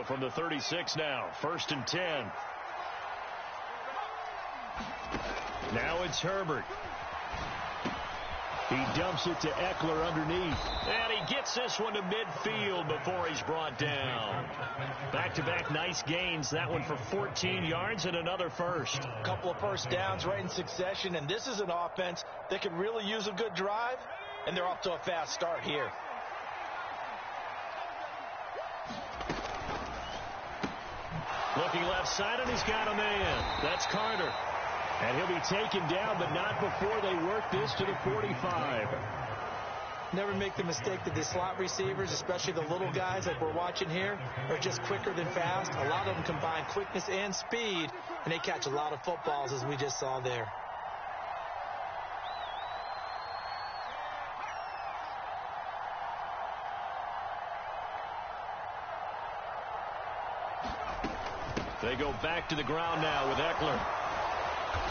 from the 36 now. 1st and 10. Now it's Herbert. He dumps it to Eckler underneath. And he gets this one to midfield before he's brought down. Back-to-back nice gains. That one for 14 yards and another first. A couple of first downs right in succession, and this is an offense that can really use a good drive, and they're off to a fast start here. Looking left side, and he's got a man. That's Carter. And he'll be taken down, but not before they work this to the 45. Never make the mistake that the slot receivers, especially the little guys like we're watching here, are just quicker than fast. A lot of them combine quickness and speed, and they catch a lot of footballs, as we just saw there. They go back to the ground now with Eckler.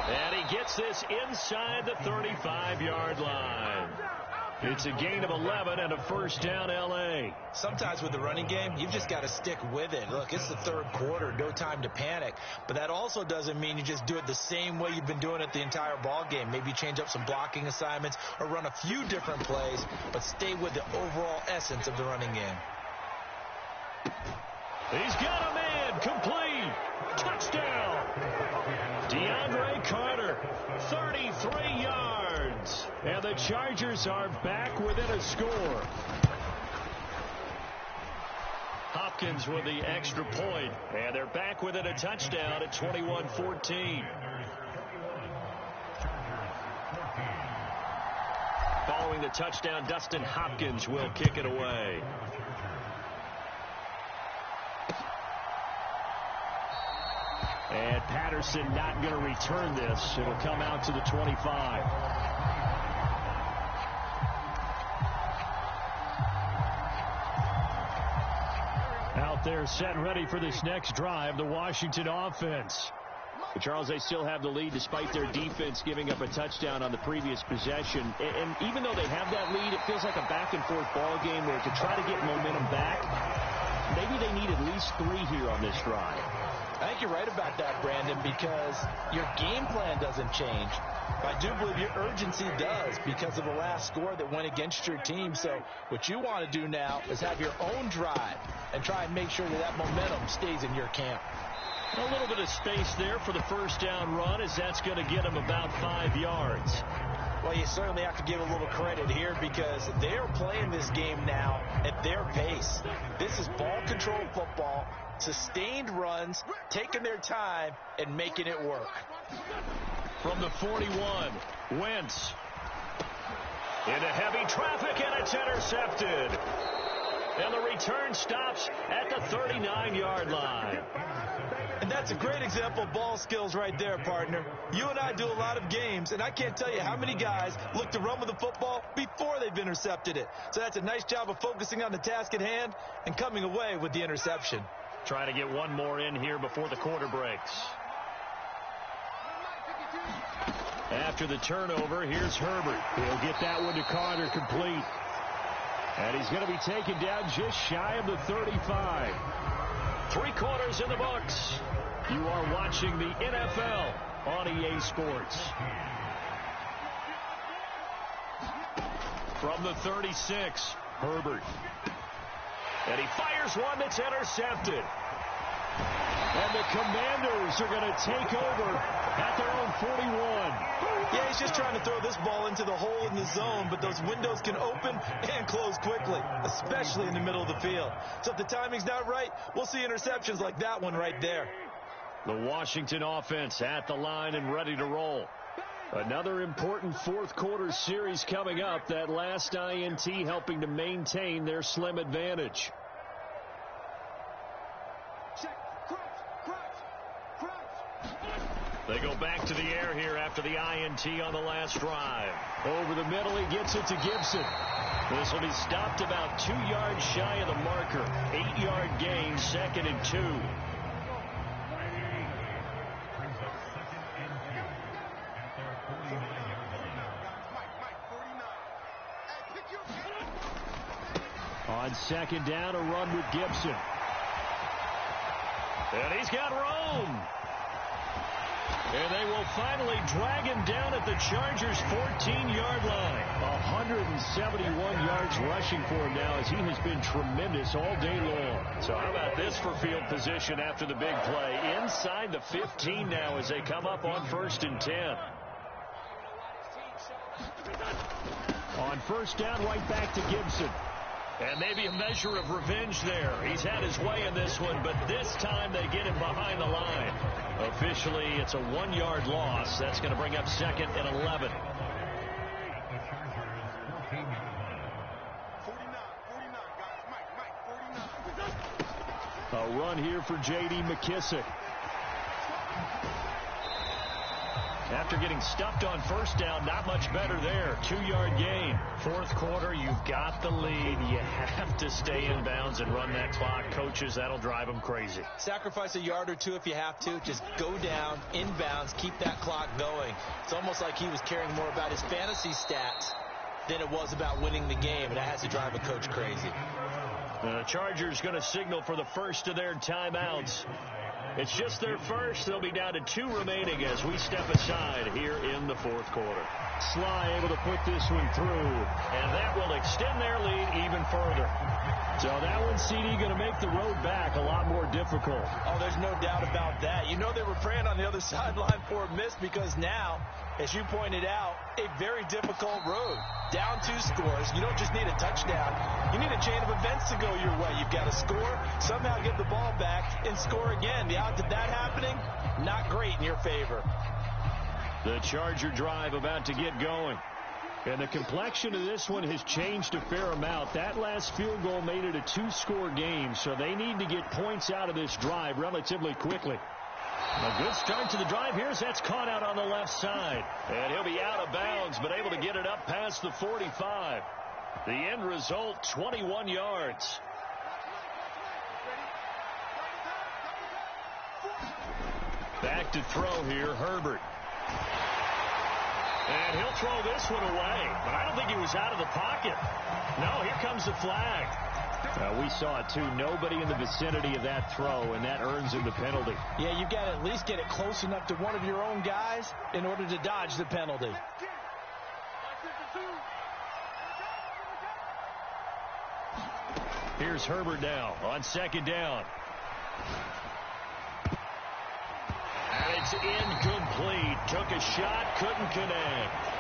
And he gets this inside the 35-yard line. It's a gain of 11 and a first down, L.A. Sometimes with the running game, you've just got to stick with it. Look, it's the third quarter, no time to panic. But that also doesn't mean you just do it the same way you've been doing it the entire ball game. Maybe change up some blocking assignments or run a few different plays, but stay with the overall essence of the running game. He's got a man, complete, touchdown. DeAndre Carter, 33 yards. And the Chargers are back within a score. Hopkins with the extra point, and they're back within a touchdown at 21-14. Following the touchdown, Dustin Hopkins will kick it away. And Patterson not going to return this. It'll come out to the 25. Out there set ready for this next drive, the Washington offense. But Charles, they still have the lead despite their defense giving up a touchdown on the previous possession. And even though they have that lead, it feels like a back-and-forth ball game where to try to get momentum back, maybe they need at least 3 here on this drive. I think you're right about that, Brandon, because your game plan doesn't change. But I do believe your urgency does because of the last score that went against your team. So what you want to do now is have your own drive and try and make sure that that momentum stays in your camp. A little bit of space there for the first down run, as that's going to get them about 5 yards. Well, you certainly have to give a little credit here because they're playing this game now at their pace. This is ball control football, sustained runs, taking their time, and making it work. From the 41, Wentz. Into heavy traffic, and it's intercepted. And the return stops at the 39-yard line. And that's a great example of ball skills right there, partner. You and I do a lot of games, and I can't tell you how many guys look to run with the football before they've intercepted it. So that's a nice job of focusing on the task at hand and coming away with the interception. Trying to get one more in here before the quarter breaks. After the turnover, here's Herbert. He'll get that one to Carter complete. And he's going to be taken down just shy of the 35. 3 quarters in the books. You are watching the NFL on EA Sports. From the 36, Herbert. And he fires one that's intercepted. And the Commanders are going to take over at their own 41. Yeah, he's just trying to throw this ball into the hole in the zone, but those windows can open and close quickly, especially in the middle of the field. So if the timing's not right, we'll see interceptions like that one right there. The Washington offense at the line and ready to roll. Another important fourth quarter series coming up. That last INT helping to maintain their slim advantage. They go back to the air here after the INT on the last drive. Over the middle, he gets it to Gibson. This will be stopped about 2 yards shy of the marker. 8-yard gain, 2nd and 2. On 2nd down, a run with Gibson. And he's got room. And they will finally drag him down at the Chargers' 14-yard line. 171 yards rushing for him now as he has been tremendous all day long. So how about this for field position after the big play? Inside the 15 now as they come up on 1st and 10. On 1st down, right back to Gibson. And maybe a measure of revenge there. He's had his way in this one, but this time they get him behind the line. Officially, it's a 1-yard loss. That's going to bring up 2nd and 11. A run here for J.D. McKissick. After getting stuffed on 1st down, not much better there. 2-yard gain. 4th quarter, you've got the lead. You have to stay in bounds and run that clock. Coaches, that'll drive them crazy. Sacrifice a yard or two if you have to. Just go down, in bounds, keep that clock going. It's almost like he was caring more about his fantasy stats than it was about winning the game, and that has to drive a coach crazy. The Chargers going to signal for the first of their timeouts. It's just their first. They'll be down to 2 remaining as we step aside here in the 4th quarter. Sly able to put this one through, and that will extend their lead even further. So that one, CD, going to make the road back a lot more difficult. Oh, there's no doubt about that. You know they were praying on the other sideline for a miss because now, as you pointed out, a very difficult road. Down 2 scores. You don't just need a touchdown. You need a chain of events to go your way. You've got to score, somehow get the ball back, and score again. The odds of that happening, not great in your favor. The Charger drive about to get going. And the complexion of this one has changed a fair amount. That last field goal made it a 2-score game, so they need to get points out of this drive relatively quickly. A good start to the drive here as that's caught out on the left side. And he'll be out of bounds, but able to get it up past the 45. The end result, 21 yards. Back to throw here, Herbert. And he'll throw this one away, but I don't think he was out of the pocket. No, here comes the flag. We saw it, too. Nobody in the vicinity of that throw, and that earns him the penalty. Yeah, you've got to at least get it close enough to one of your own guys in order to dodge the penalty. Here's Herbert now on 2nd down. And it's incomplete. Took a shot, couldn't connect.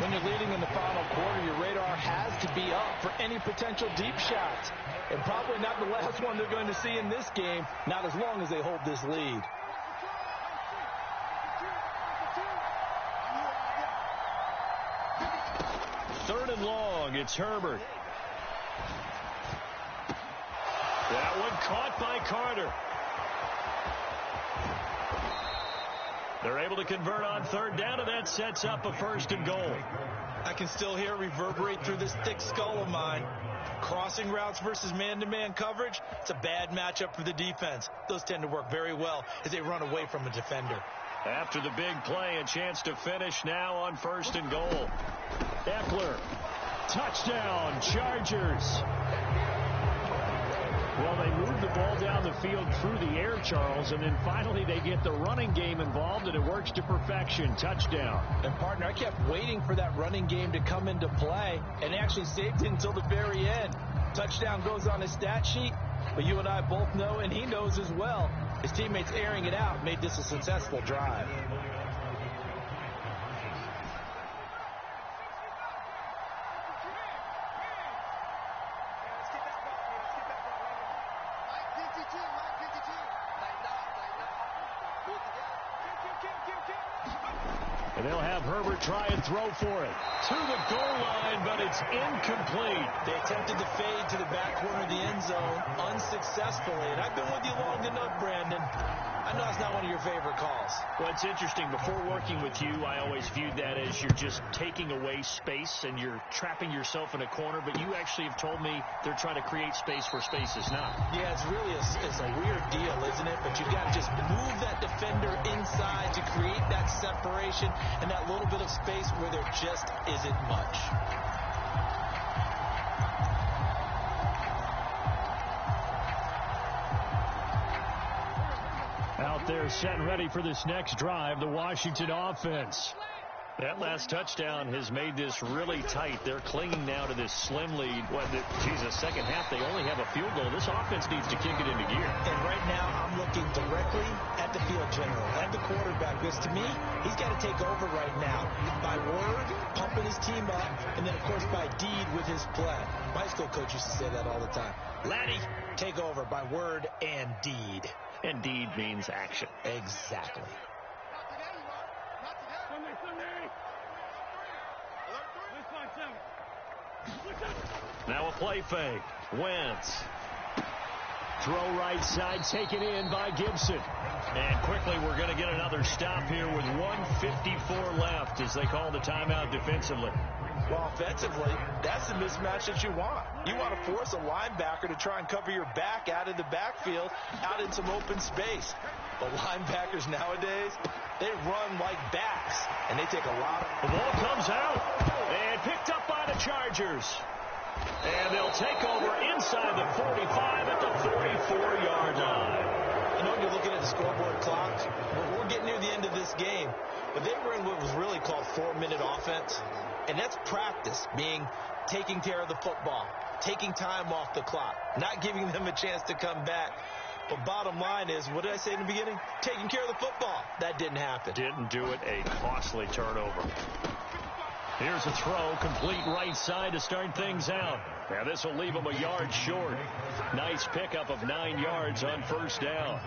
When you're leading in the final quarter, your radar has to be up for any potential deep shots. And probably not the last one they're going to see in this game, not as long as they hold this lead. Third and long, it's Herbert. That one caught by Carter. They're able to convert on 3rd down, and that sets up a 1st and goal. I can still hear it reverberate through this thick skull of mine. Crossing routes versus man-to-man coverage, it's a bad matchup for the defense. Those tend to work very well as they run away from a defender. After the big play, a chance to finish now on 1st and goal. Eckler, touchdown, Chargers. Well, they moved the ball down the field through the air, Charles, and then finally they get the running game involved, and it works to perfection. Touchdown. And, partner, I kept waiting for that running game to come into play, and they actually saved it until the very end. Touchdown goes on his stat sheet, but you and I both know, and he knows as well, his teammates airing it out made this a successful drive. And they'll have Herbert try and throw for it. To the goal line, but it's incomplete. They attempted to fade to the back corner of the end zone unsuccessfully. And I've been with you long enough, Brandon. I know it's not one of your favorite calls. Well, it's interesting. Before working with you, I always viewed that as you're just taking away space and you're trapping yourself in a corner. But you actually have told me they're trying to create space where space is not. Yeah, it's really it's a weird deal, isn't it? But you've got to just move that defender inside to create that separation and that little bit of space where there just isn't much. Out there set and ready for this next drive, the Washington offense. That last touchdown has made this really tight. They're clinging now to this slim lead. Second half, they only have a field goal. This offense needs to kick it into gear. And right now, I'm looking directly at the field general, at the quarterback, because to me, he's got to take over right now by word, pumping his team up, and then, of course, by deed with his play. My school coach used to say that all the time. Laddie, take over by word and deed. And deed means action. Exactly. Now a play fake. Wentz. Throw right side, taken in by Gibson. And quickly we're going to get another stop here with 1:54 left as they call the timeout defensively. Well, offensively, that's the mismatch that you want. You want to force a linebacker to try and cover your back out of the backfield, out in some open space. But linebackers nowadays, they run like backs, and they take a lot of... The ball comes out and picked up by the Chargers. And they'll take over inside the 45 at the 44-yard line. I know you're looking at the scoreboard clock. We're getting near the end of this game. But they were in what was really called 4-minute offense. And that's practice, being taking care of the football, taking time off the clock, not giving them a chance to come back. But bottom line is, what did I say in the beginning? Taking care of the football. That didn't happen. Didn't do it. A costly turnover. Here's a throw, complete right side to start things out. Now this will leave him a yard short. Nice pickup of 9 yards on first down.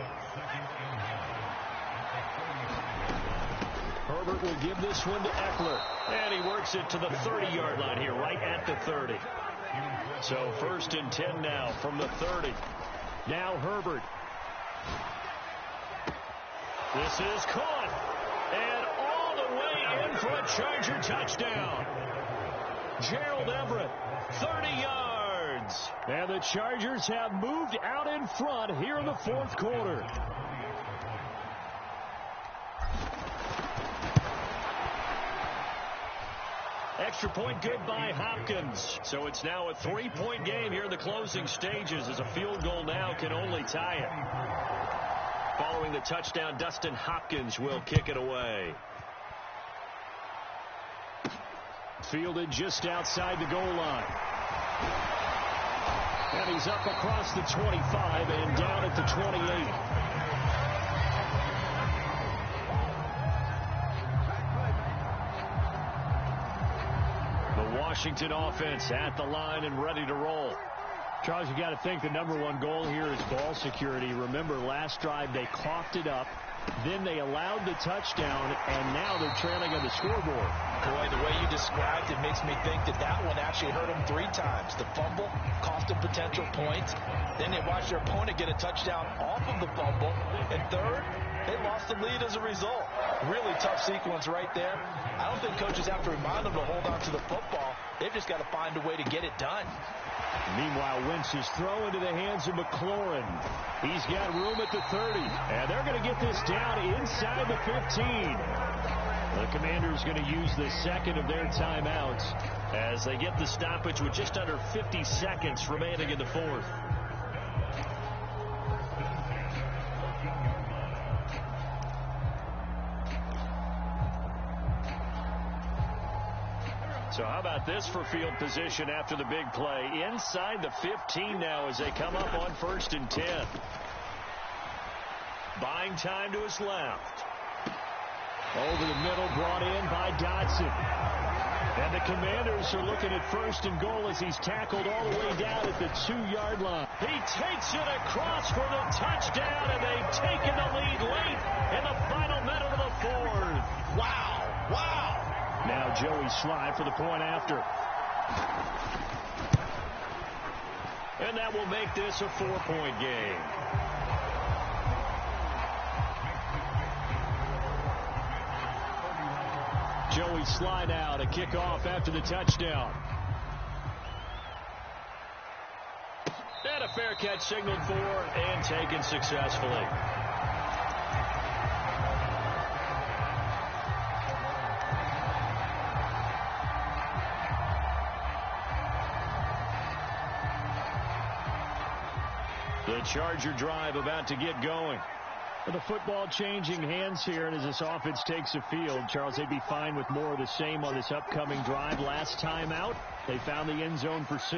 Herbert will give this one to Eckler. And he works it to the 30-yard line here, right at the 30. So 1st and 10 now from the 30. Now Herbert. This is caught. And all the way in for a Charger touchdown. Gerald Everett, 30 yards. And the Chargers have moved out in front here in the 4th quarter. Extra point good by Hopkins. So it's now a 3-point game here in the closing stages as a field goal now can only tie it. Following the touchdown, Dustin Hopkins will kick it away. Fielded just outside the goal line. And he's up across the 25 and down at the 28. Washington offense at the line and ready to roll. Charles, you got to think the #1 goal here is ball security. Remember, last drive they coughed it up, then they allowed the touchdown, and now they're trailing on the scoreboard. Boy, the way you described it makes me think that one actually hurt them 3 times. The fumble cost them potential points. Then they watched their opponent get a touchdown off of the fumble. And third, they lost the lead as a result. Really tough sequence right there. I don't think coaches have to remind them to hold on to the football. They've just got to find a way to get it done. Meanwhile, Wentz's throw into the hands of McLaurin. He's got room at the 30. And they're going to get this down inside the 15. The Commanders going to use the second of their timeouts as they get the stoppage with just under 50 seconds remaining in the 4th. So how about this for field position after the big play? Inside the 15 now as they come up on 1st and 10. Buying time to his left. Over the middle, brought in by Dotson. And the Commanders are looking at 1st and goal as he's tackled all the way down at the 2-yard line. He takes it across for the touchdown, and they've taken the lead late in the final minute of the 4th. Wow, wow. Now Joey Sly for the point after. And that will make this a 4-point game. Joey Sly now to kick off after the touchdown. And a fair catch signaled for and taken successfully. The Charger drive about to get going. The football changing hands here, and as this offense takes the field, Charles, they'd be fine with more of the same on this upcoming drive. Last time out, they found the end zone for 6.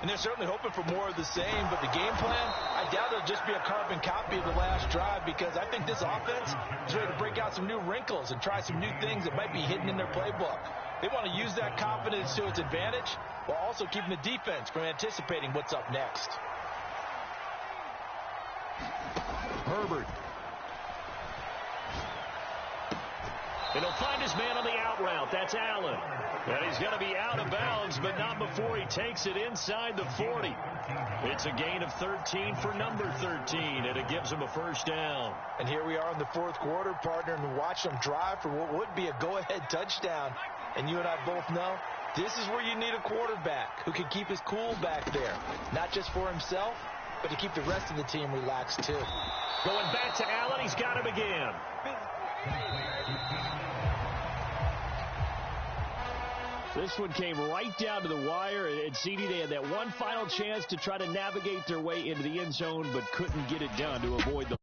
And they're certainly hoping for more of the same, but the game plan, I doubt it'll just be a carbon copy of the last drive, because I think this offense is ready to break out some new wrinkles and try some new things that might be hidden in their playbook. They want to use that confidence to its advantage while also keeping the defense from anticipating what's up next. Herbert. And he'll find his man on the out route. That's Allen. And he's going to be out of bounds, but not before he takes it inside the 40. It's a gain of 13 for number 13, and it gives him a first down. And here we are in the fourth quarter, partner, and watch them drive for what would be a go-ahead touchdown. And you and I both know this is where you need a quarterback who can keep his cool back there, not just for himself, but to keep the rest of the team relaxed too. Going back to Allen, he's got him again. This one came right down to the wire, and CD, they had that one final chance to try to navigate their way into the end zone, but couldn't get it done to avoid the